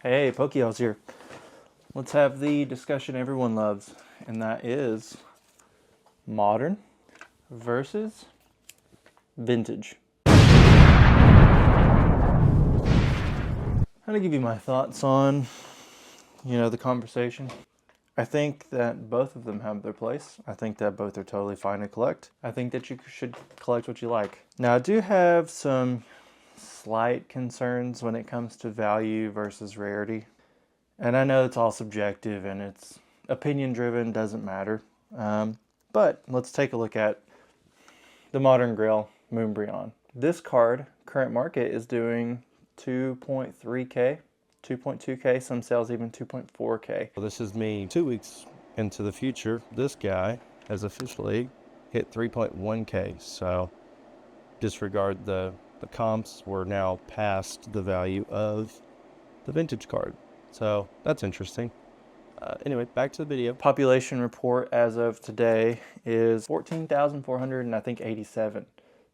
Hey, Pokeos here. Let's have the discussion everyone loves, and that is modern versus vintage. I'm gonna give you my thoughts on, the conversation. I think that both of them have their place. I think that both are totally fine to collect. I think that you should collect what you like. Now, I do have some slight concerns when it comes to value versus rarity. And I know it's all subjective and it's opinion driven, doesn't matter. But let's take a look at the Modern Grail Moonbryon. This card, current market, is doing 2.3K, 2.2K, some sales even 2.4K. Well, this is me 2 weeks into the future. This guy has officially hit 3.1K. So disregard the comps. We're now past the value of the vintage card. So that's interesting. Anyway, back to the video. Population report as of today is 14,400 and I think 87.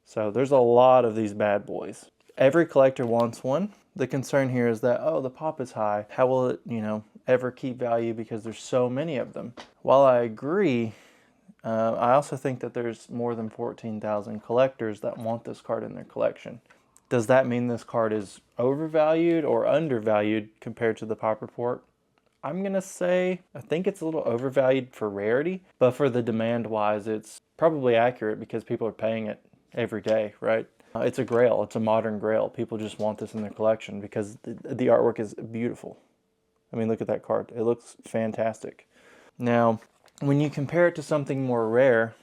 So there's a lot of these bad boys. Every collector wants one. The concern here is that, oh, the pop is high. How will it, ever keep value because there's so many of them? While I agree, I also think that there's more than 14,000 collectors that want this card in their collection. Does that mean this card is overvalued or undervalued compared to the pop report? I'm going to say I think it's a little overvalued for rarity, but for the demand wise, it's probably accurate because people are paying it every day, right? It's a grail. It's a modern grail. People just want this in their collection because the artwork is beautiful. I mean, look at that card. It looks fantastic. Now, when you compare it to something more rare,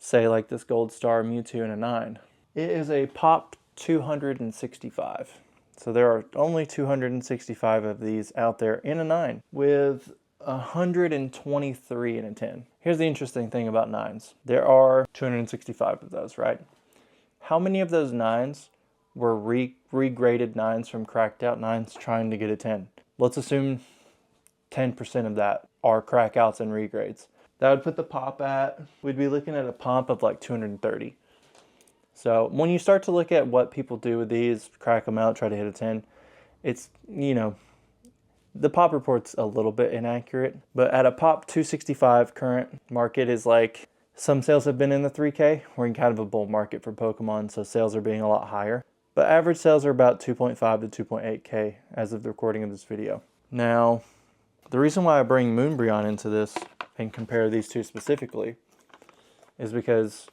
say like this Gold Star Mewtwo in a 9, it is a pop 265. So there are only 265 of these out there in a 9 with 123 in a 10. Here's the interesting thing about 9s. There are 265 of those, right? How many of those 9s were regraded 9s from cracked out 9s trying to get a 10? Let's assume 10% of that are crack outs and regrades. That would put the pop at, we'd be looking at a pop of like 230. So when you start to look at what people do with these, crack them out, try to hit a 10, it's, the pop report's a little bit inaccurate, but at a pop 265 current market is like, some sales have been in the 3K. We're in kind of a bull market for Pokemon, so sales are being a lot higher. But average sales are about 2.5 to 2.8K as of the recording of this video. Now, the reason why I bring Moonbryon into this and compare these two specifically is because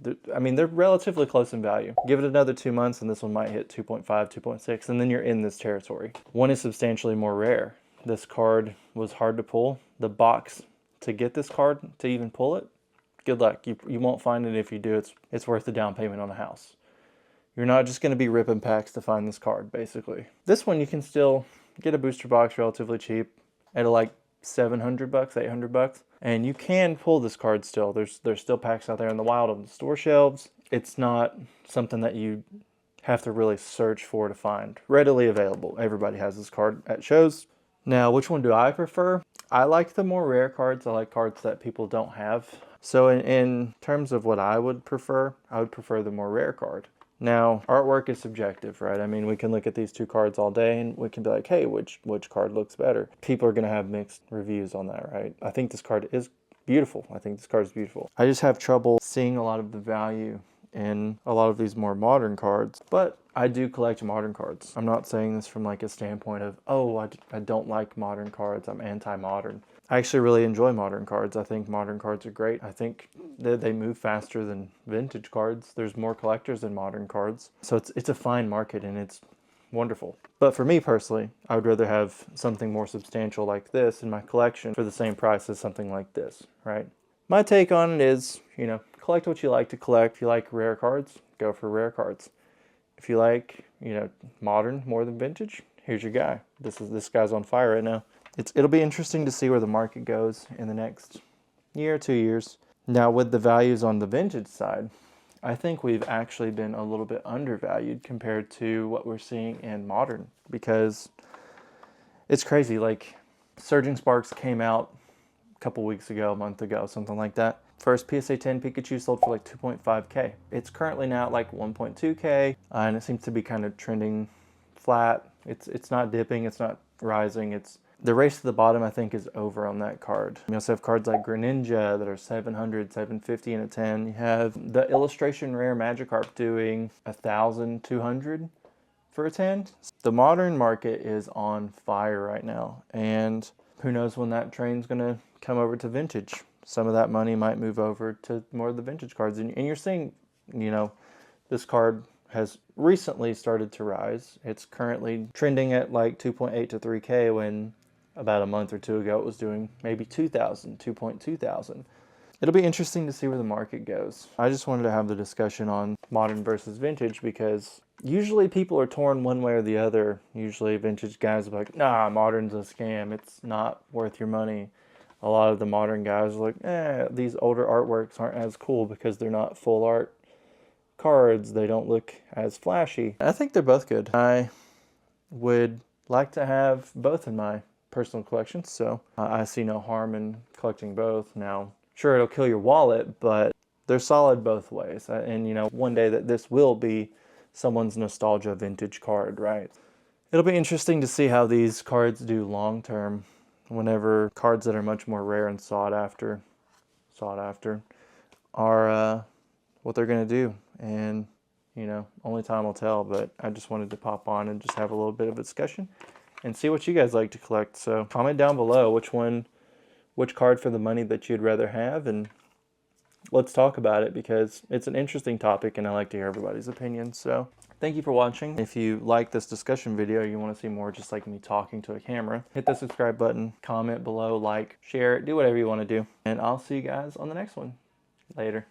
they're relatively close in value. Give it another 2 months and this one might hit 2.5, 2.6, and then you're in this territory. One is substantially more rare. This card was hard to pull. The box to get this card, to even pull it, good luck. You won't find it. If you do, it's worth the down payment on a house. You're not just going to be ripping packs to find this card, basically. This one you can still get a booster box relatively cheap at like $700, $800. And you can pull this card still. There's still packs out there in the wild on the store shelves. It's not something that you have to really search for to find. Readily available. Everybody has this card at shows. Now, which one do I prefer? I like the more rare cards. I like cards that people don't have. So in terms of what I would prefer the more rare card. Now, artwork is subjective, right? I mean, we can look at these two cards all day and we can be like, hey, which card looks better? People are going to have mixed reviews on that, right? I think this card is beautiful. I just have trouble seeing a lot of the value in a lot of these more modern cards, but I do collect modern cards. I'm not saying this from like a standpoint of, oh, I don't like modern cards. I'm anti-modern. I actually really enjoy modern cards. I think modern cards are great. I think that they move faster than vintage cards. There's more collectors than modern cards. So it's a fine market and it's wonderful. But for me personally, I would rather have something more substantial like this in my collection for the same price as something like this, right? My take on it is, collect what you like to collect. If you like rare cards, go for rare cards. If you like, modern more than vintage, here's your guy. This guy's on fire right now. It'll be interesting to see where the market goes in the next year, 2 years. Now, with the values on the vintage side, I think we've actually been a little bit undervalued compared to what we're seeing in modern, because it's crazy. Like, Surging Sparks came out a couple weeks ago, a month ago, something like that. First PSA 10 Pikachu sold for like 2.5K. It's currently now at like 1.2K, and it seems to be kind of trending flat. It's not dipping, it's not rising. It's the race to the bottom, I think, is over on that card. You also have cards like Greninja that are 700, 750 in a 10. You have the illustration rare Magikarp doing 1,200 for a 10. The modern market is on fire right now, and who knows when that train's gonna come over to vintage. Some of that money might move over to more of the vintage cards, and you're seeing, you know, this card has recently started to rise. It's currently trending at like 2.8 to 3K when about a month or two ago it was doing maybe 2,000, 2,200. It'll be interesting to see where the market goes. I just wanted to have the discussion on modern versus vintage because usually people are torn one way or the other. Usually vintage guys are like, nah, modern's a scam. It's not worth your money. A lot of the modern guys are like, these older artworks aren't as cool because they're not full art cards. They don't look as flashy. I think they're both good. I would like to have both in my personal collection, so I see no harm in collecting both. Now, sure, it'll kill your wallet, but they're solid both ways. And, you know, one day that this will be someone's nostalgia vintage card, right? It'll be interesting to see how these cards do long term whenever cards that are much more rare and sought after are what they're going to do. And, you know, only time will tell, but I just wanted to pop on and just have a little bit of a discussion and see what you guys like to collect. So comment down below which card for the money that you'd rather have, and let's talk about it because it's an interesting topic and I like to hear everybody's opinion. So thank you for watching. If you like this discussion video, you want to see more just like me talking to a camera, hit the subscribe button, comment below, like, share it, do whatever you want to do. And I'll see you guys on the next one. Later.